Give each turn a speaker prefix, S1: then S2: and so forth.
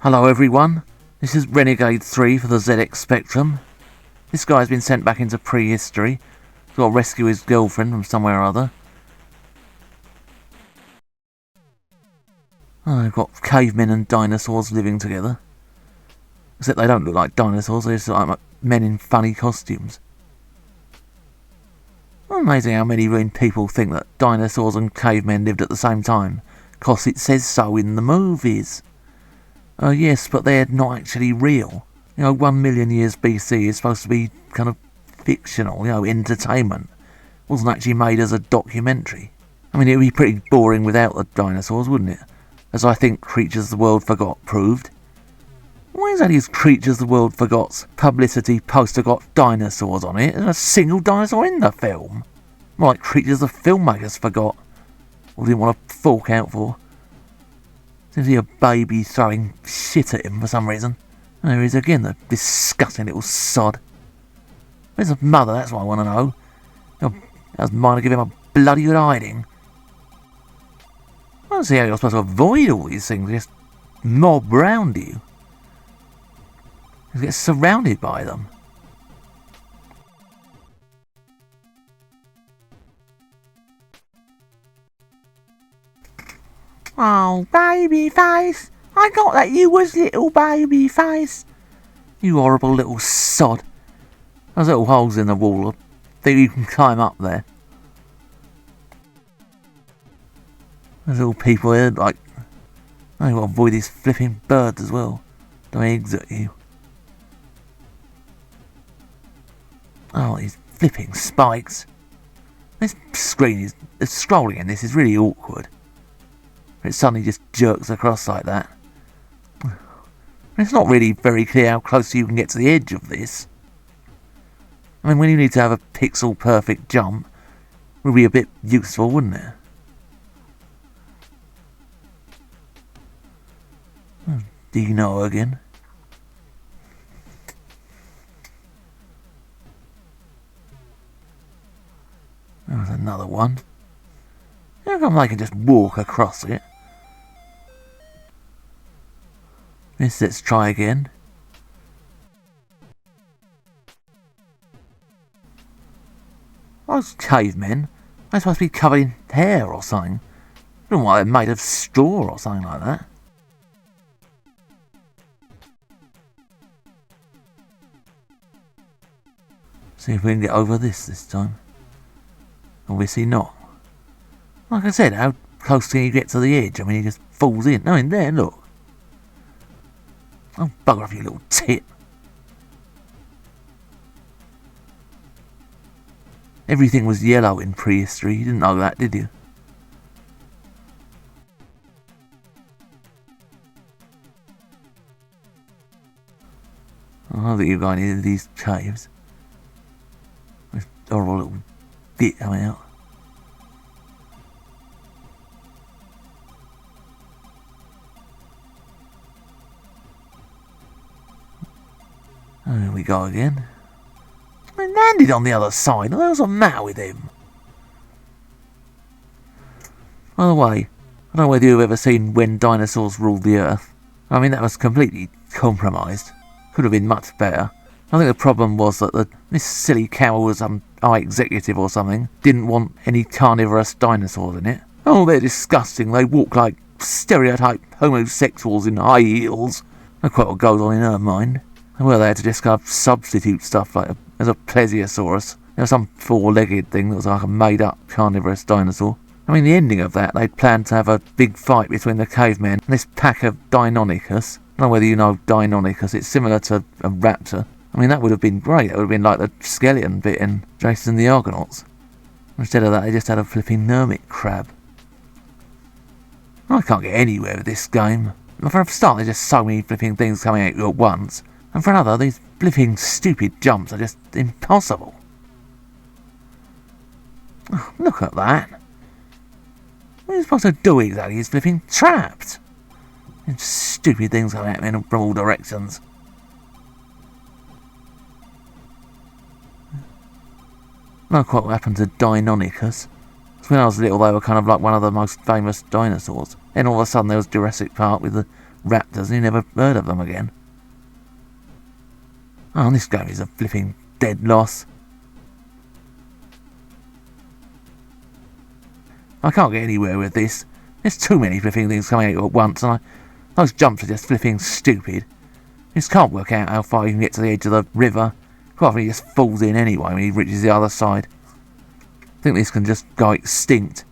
S1: Hello everyone, this is Renegade 3 for the ZX Spectrum. This guy's been sent back into prehistory. He's got to rescue his girlfriend from somewhere or other. Oh, they've got cavemen and dinosaurs living together. Except they don't look like dinosaurs, they just look like men in funny costumes. Amazing how many people think that dinosaurs and cavemen lived at the same time, 'cause it says so in the movies. Yes, but they're not actually real. 1 million years BC is supposed to be kind of fictional, entertainment. It wasn't actually made as a documentary. I mean, it would be pretty boring without the dinosaurs, wouldn't it? As I think Creatures the World Forgot proved. Why is that his Creatures the World Forgot's publicity poster got dinosaurs on it? There's a single dinosaur in the film. More like Creatures the filmmakers forgot. Or didn't want to fork out for. Seems to be a baby throwing shit at him for some reason. There he is again, the disgusting little sod. Where's his mother? That's what I want to know. That was mine to give him a bloody good hiding. I don't see how you're supposed to avoid all these things. Just mob round you. You get surrounded by them. Oh, baby face! I got that you was little baby face. You horrible little sod. There's little holes in the wall. I think you can climb up there. There's little people here, like... I've got to avoid these flipping birds as well. Don't exit you. Oh, these flipping spikes. This screen is... scrolling in this is really awkward. It suddenly just jerks across like that. It's not really very clear how close you can get to the edge of this. I mean, when you need to have a pixel perfect jump, it would be a bit useful, wouldn't it? Dino again. There's another one. How come they can just walk across it? Let's try again. Those cavemen, they're supposed to be covered in hair or something. I don't know why they're made of straw or something like that. See if we can get over this time. Obviously not. Like I said, how close can you get to the edge? I mean, he just falls in. No, in there, look. Oh, bugger off, you little tit. Everything was yellow in prehistory. You didn't know that, did you? I don't think you're going into these caves. This horrible little bit coming out. Oh, here we go again. I landed on the other side. What the hell's the matter with him? By the way, I don't know whether you've ever seen When Dinosaurs Ruled the Earth. I mean, that was completely compromised. Could have been much better. I think the problem was that this silly cow was some high executive or something. Didn't want any carnivorous dinosaurs in it. Oh, they're disgusting. They walk like stereotype homosexuals in high heels. That's quite what goes on in her mind. Well, they had to just kind of substitute stuff like there's a plesiosaurus. There was some four-legged thing that was like a made-up carnivorous dinosaur. I mean, the ending of that, they'd planned to have a big fight between the cavemen and this pack of Deinonychus. I don't know whether you know Deinonychus, it's similar to a raptor. I mean, that would have been great. That would have been like the skeleton bit in Jason and the Argonauts. Instead of that, they just had a flipping hermit crab. I can't get anywhere with this game. For a start, there's just so many flipping things coming at you at once. And for another, these flipping stupid jumps are just impossible. Oh, look at that. What are you supposed to do exactly? He's flipping trapped. And stupid things coming at me from all directions. I don't know quite what happened to Deinonychus. When I was little, they were kind of like one of the most famous dinosaurs. Then all of a sudden there was Jurassic Park with the raptors and he never heard of them again. Oh, this game is a flipping dead loss. I can't get anywhere with this. There's too many flipping things coming out at once, and those jumps are just flipping stupid. You just can't work out how far you can get to the edge of the river. Quite often he just falls in anyway when he reaches the other side. I think this can just go extinct.